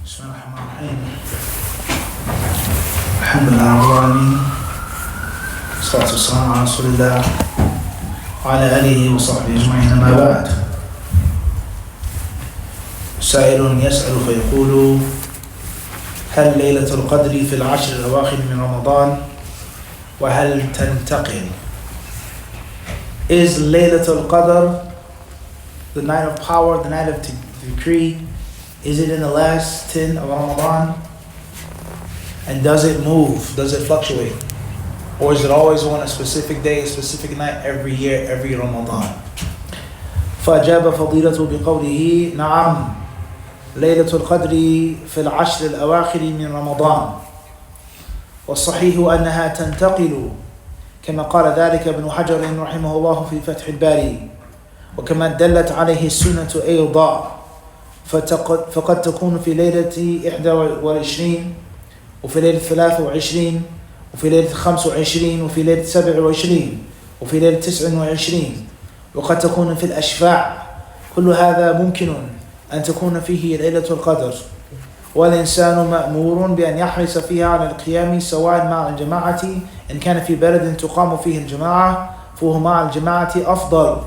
بسم الله الرحمن الرحيم الحمد لله رب العالمين والصلاة والسلام على رسول الله وعلى آله وصحبه أجمعين أما بعد. سائل يسأل فيقول: هل ليلة القدر في العشر الأواخر من رمضان وهل تنتقل؟ Is Laylatul-Qadr the night of power, the night of decree? Is it in the last 10 of Ramadan? And does it move? Does it fluctuate? Or is it always on a specific day, a specific night, every year, every Ramadan? فأجاب فضيلته بقوله: نعم، ليلة القدر في العشر الأواخر من رمضان، والصحيح أنها تنتقل كما قال ذلك ابن حجر رحمه الله في فتح الباري، وكما دلت عليه السنة أيضا، فقد تكون في ليلة 21 وفي ليلة 23 وفي ليلة 25 وفي ليلة 27 وفي ليلة 29، وقد تكون في الأشفاع. كل هذا ممكن أن تكون فيه ليلة القدر، والإنسان مأمور بأن يحرص فيها على القيام سواء مع الجماعة إن كان في بلد تقام فيه الجماعة فهو مع الجماعة أفضل،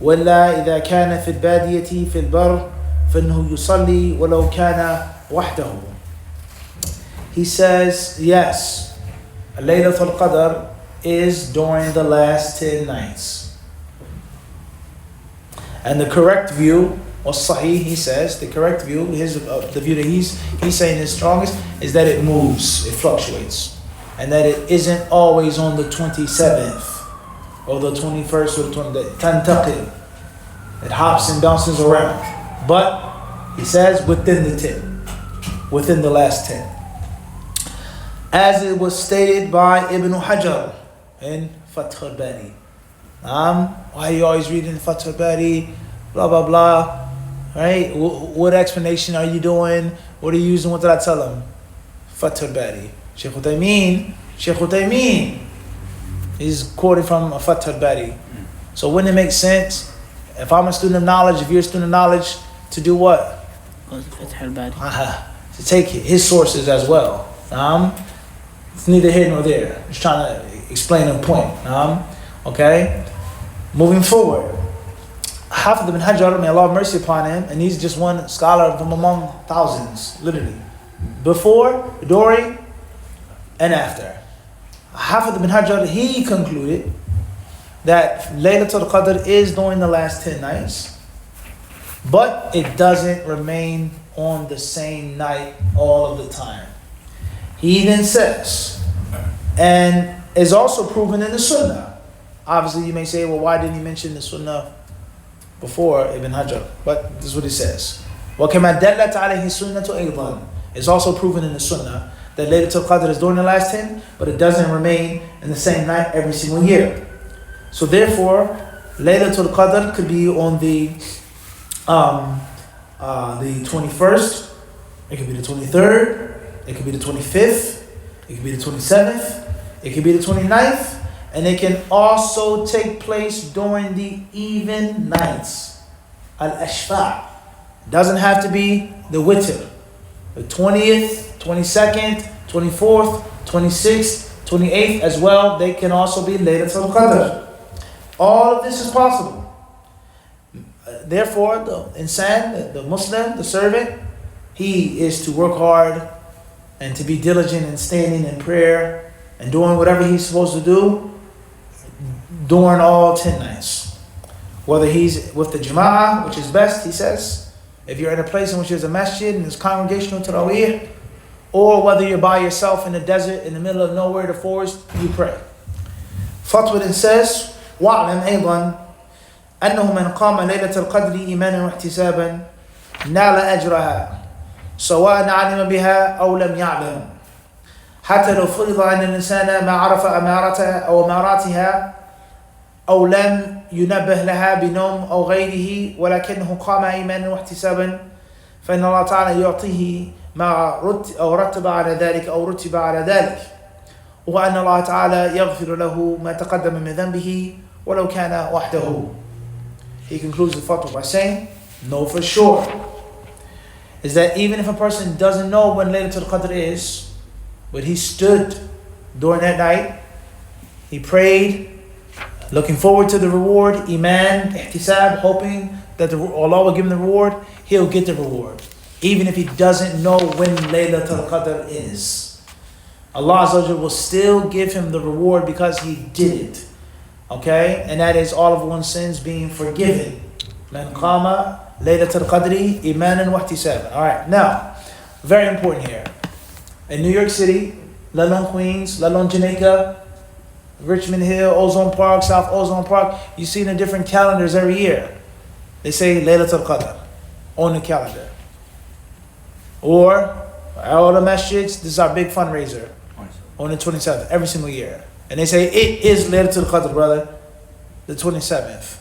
ولا إذا كان في البادية في البر فإنه يصلي ولو كان وحده. He says, yes, Laylatul Qadr is during the last 10 nights. And the correct view, or Saalih, he says, the correct view, the view that he's saying is strongest, is that it moves, it fluctuates. And that it isn't always on the 27th, or the 21st, or the 20th. It hops and bounces around. But, he says, within the 10, within the last 10. As it was stated by Ibn Hajar in Fath al-Bari. Why are you always reading Fath al-Bari? Blah, blah, blah. Right? What explanation are you doing? What are you using? What did I tell him? Fath al-Bari. Shaykh Uthaymeen is quoting from Fath al-Bari. So wouldn't it make sense, if I'm a student of knowledge, if you're a student of knowledge, to do what? To take his sources as well. It's neither here nor there. Just trying to explain a point. Okay? Moving forward. Hafidh ibn Hajar, may Allah have mercy upon him, and he's just one scholar from among thousands, literally. Before, during, and after. Hafidh ibn Hajar, he concluded that Laylatul Qadr is during the last 10 nights, but it doesn't remain on the same night all of the time. He then says, and is also proven in the Sunnah. Obviously, you may say, well, why didn't he mention the Sunnah before Ibn Hajar? But this is what he says. وَكَمَا دَلَّتْ عَلَيْهِ السُّنَّةُ أَيْضًا. It's also proven in the Sunnah that Laylatul Qadr is during the last 10, but it doesn't remain in the same night every single year. So therefore, Laylatul Qadr could be on the 21st, it could be the 23rd, it could be the 25th, it could be the 27th, it could be the 29th, and it can also take place during the even nights. Al-Ashfa' doesn't have to be the witr. The 20th, 22nd, 24th, 26th, 28th as well, they can also be Laylatul Qadr. All of this is possible. Therefore, the insan, the Muslim, the servant, he is to work hard and to be diligent in standing in prayer and doing whatever he's supposed to do during all 10 nights. Whether he's with the jama'ah, which is best, he says, if you're in a place in which there's a masjid and there's congregational tarawih, or whether you're by yourself in the desert, in the middle of nowhere, the forest, you pray. Fatwa then says, وَاعْلَمْ أَيْضًا أَنَّهُ مَنْ قَامَ لَيْلَةَ الْقَدْرِ إِيمَانًا وَاحْتِسَابًا نَالَ أَجْرَهَا سواء علم بها أو لم يعلم حتى لو فرض أن الإنسان ما عرف أمارتها أو أماراتها أو لم ينبه لها بنوم أو غيره ولكنه قام إيمانا واحتسابا فإن الله تعالى يعطيه ما رتب على ذلك أو رتب على ذلك وأن الله تعالى يغفر له ما تقدم من ذنبه ولو كان وحده. He concludes the fatwa by saying, know for sure is that even if a person doesn't know when Laylatul-Qadr is, but he stood during that night, he prayed, looking forward to the reward, iman, ihtisab, hoping that Allah will give him the reward, he'll get the reward, even if he doesn't know when Laylatul-Qadr is. Allah Azza wa Jalla will still give him the reward because he did it. Okay? And that is all of one's sins being forgiven. Man qama Laylatul Qadri imanan wa ihtisaban. Alright, now, very important here. In New York City, let alone Queens, let alone Jamaica, Richmond Hill, Ozone Park, South Ozone Park, you see in the different calendars every year. They say Laylatul Qadr on the calendar. Or, all the masjids, this is our big fundraiser on the 27th, every single year. And they say it is Laylatul Qadr, brother, the 27th.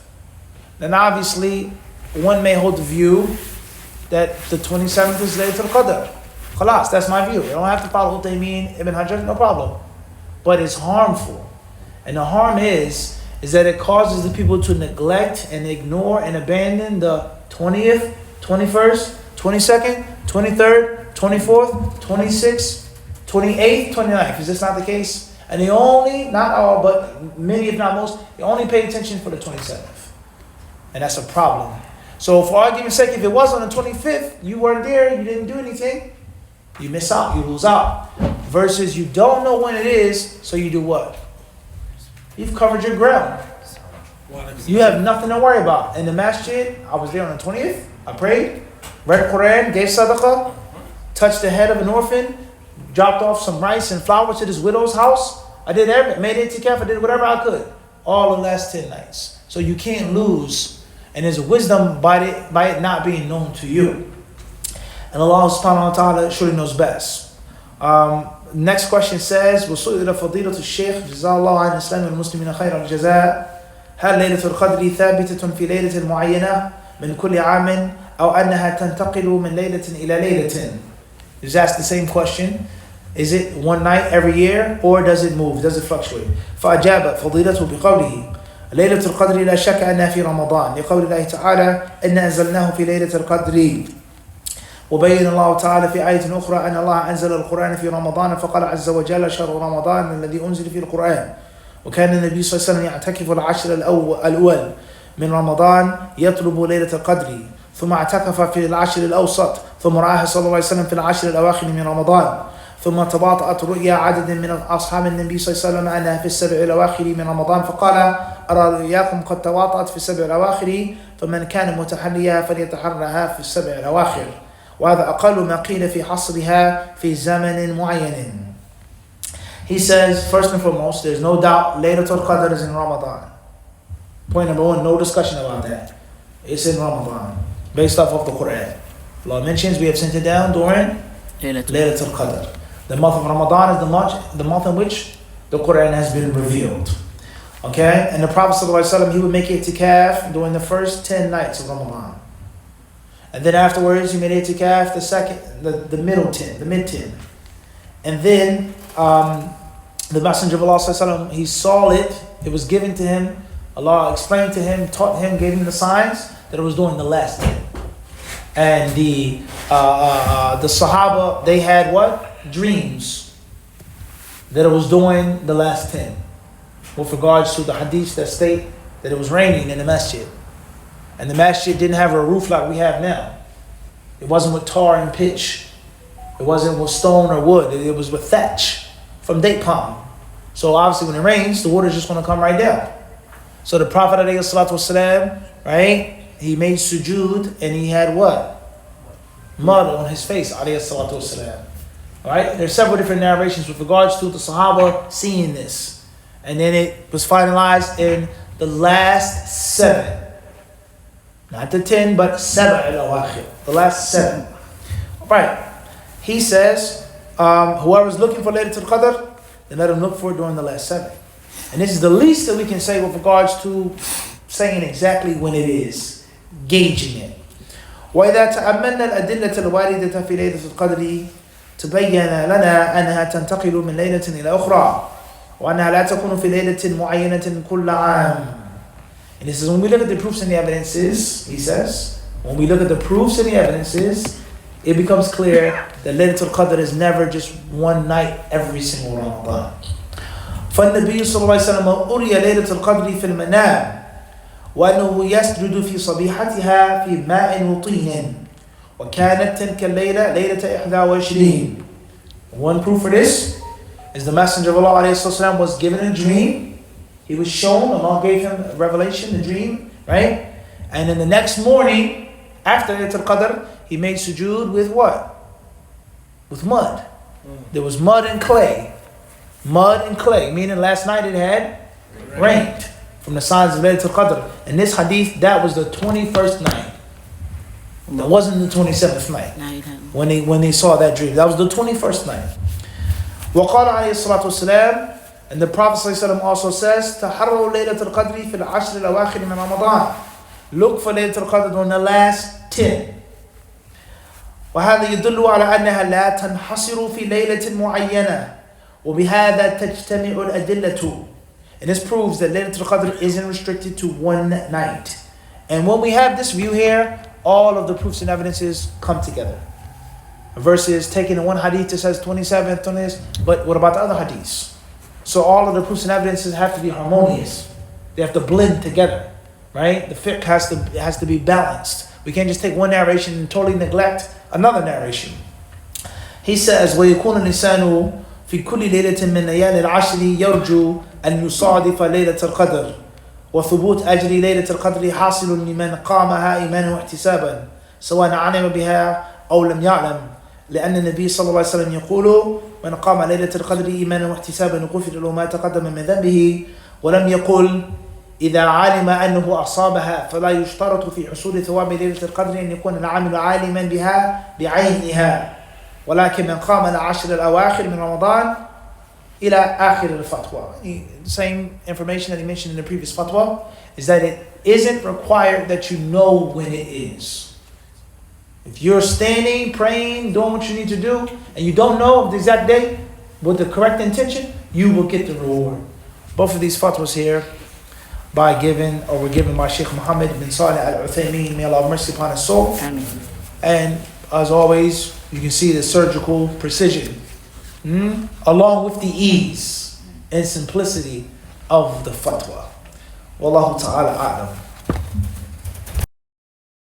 Then obviously, one may hold the view that the 27th is Laylatul Qadr. Khalas, that's my view. You don't have to follow Uthaymeen, Ibn Hajar, no problem. But it's harmful. And the harm is that it causes the people to neglect and ignore and abandon the 20th, 21st, 22nd, 23rd, 24th, 26th, 28th, 29th. Is this not the case? And they only, not all, but many if not most, they only pay attention for the 27th. And that's a problem. So for argument's sake, if it was on the 25th, you weren't there, you didn't do anything, you miss out, you lose out. Versus you don't know when it is, so you do what? You've covered your ground. You have nothing to worry about. In the masjid, I was there on the 20th, I prayed, read Quran, gave sadaqah, touched the head of an orphan, dropped off some rice and flowers to this widow's house. I did everything, made itikaf, I did whatever I could. All the last 10 nights. So you can't lose. And there's a wisdom by it not being known to you. And Allah subhanahu wa ta'ala surely knows best. Next question says, وَسُئِلَ فَضِيلَةُ الشَّيْخِ جَزَاءَ اللَّهُ عَنِ الْإِسْلَامِ وَالْمُسْلِمِينَ خَيْرَ الْجَزَاءِ هل ليلة القدر ثابتة في ليلة معينة من كل عام أو أنها تنتقل من ليلة إلى ليلة? Just ask the same question. Is it one night every year or does it move? Does it fluctuate? فأجاب فضيلته بقوله ليلة القدر لا شك أنها في رمضان لقول الله تعالى إن أنزلناه في ليلة القدر وبين الله تعالى في آية أخرى أن الله أنزل القرآن في رمضان فقال عز وجل شهر رمضان الذي أنزل فيه القرآن وكان النبي صلى الله عليه وسلم يعتكف العشر الأول من رمضان يطلب ليلة القدر ثم اعتكف في العشر الأوسط ثم رآها صلى الله عليه وسلم في العشر الأواخر من رمضان ثم تباطأت رؤيا عدد من أصحاب النبي صلى الله عليه وسلم أنها في السبع الأواخر من رمضان فقال أرى رؤياكم قد تواطأت في السبع الأواخر فمن كان متحليها فليتحرها في السبع الأواخر وهذا أقل ما قيل في حصرها في زمن معين. He says, first and foremost, there's no doubt Laylatul Qadr is in Ramadan. Point number one, no discussion about that. It's in Ramadan, based off of the Quran. Allah mentions we have sent it down during Laylatul Qadr. The month of Ramadan is the month in which the Quran has been revealed. Okay? And the Prophet ﷺ, he would make itikaf during the first 10 nights of Ramadan. And then afterwards, he made itikaf the middle 10, the mid 10. And then the Messenger of Allah ﷺ, he saw it, it was given to him, Allah explained to him, taught him, gave him the signs that it was during the last 10. And the Sahaba, they had what? Dreams that it was during the last 10 with regards to the hadiths that state that it was raining in the masjid, and the masjid didn't have a roof like we have now. It wasn't with tar and pitch, it wasn't with stone or wood, it was with thatch from date palm. So obviously when it rains, the water is just going to come right down. So the Prophet ﷺ, right, he made sujood and he had what? Mud on his face ﷺ. Right? There's several different narrations with regards to the Sahaba seeing this. And then it was finalized in the last 7. Not the 10, but 7 al-awakhir. The last 7. Right. He says, whoever's looking for Laylatul Qadr, then let him look for it during the last 7. And this is the least that we can say with regards to saying exactly when it is. Gauging it. وإذا تأملنا الأدلة الواردة في ليلة القدر تبين لنا أنها تنتقل من ليلة إلى أخرى وأنها لا تكون في ليلة معينة كل عام. And he says, when we look at the proofs and the evidences, he says, when we look at the proofs and the evidences, it becomes clear that Laylatul-Qadr is never just one night every single Ramadan. فالنبي صلى الله عليه وسلم أري ليلة القدر في المنام وأنه يسجد في صبيحتها في ماء وطين وكانت تلك الليلة ليلة 21. One proof for this is the Messenger of Allah ﷺ was given a dream. He was shown, Allah gave him a revelation, a dream, right? And then the next morning, after Laylatul Qadr, he made sujood with what? With mud. There was mud and clay. Mud and clay, meaning last night it had rained from the signs of Laylatul Qadr. In this hadith, that was the 21st night. That wasn't the 27th night. When they saw that dream. That was the 21st night. وقال عليه الصلاة والسلام, and the Prophet ﷺ also says, تحروا ليلة القدر في العشر الأواخر من رمضان. Look for Laylatul Qadr on the last 10. وهذا يدل على أنها لا تنحصر في ليلة معينة وبهذا تجتمع الأدلة. And this proves that Laylatul Qadr isn't restricted to one night. And when we have this view here, all of the proofs and evidences come together. Verses taken in one hadith that says 27th, 20th, but what about the other hadiths? So all of the proofs and evidences have to be harmonious. They have to blend together, right? The fiqh has to be balanced. We can't just take one narration and totally neglect another narration. He says, وَيَكُونَ الْإِنسَانُ في كل ليلة من ليالي العشر يرجو أن يصادف ليلة القدر وثبوت أجر ليلة القدر حاصل لمن قامها إيمانا واحتسابا سواء علم بها أو لم يعلم لأن النبي صلى الله عليه وسلم يقول من قام ليلة القدر إيمانا واحتسابا غفر له ما تقدم من ذنبه ولم يقل إذا علم أنه أصابها فلا يشترط في حصول ثواب ليلة القدر أن يكون العامل عالما بها بعينها ولكن من قام العشر الأواخر من رمضان إلى آخر الفتوى. The same information that he mentioned in the previous fatwa is that it isn't required that you know when it is. If you're standing, praying, doing what you need to do, and you don't know the exact day with the correct intention, you will get the reward. Both of these fatwas here were given by Sheikh Muhammad bin Saalih al-Uthaymeen. May Allah have mercy upon his soul. Amen. And as always, you can see the surgical precision, along with the ease and simplicity of the fatwa. Wallahu ta'ala a'lam.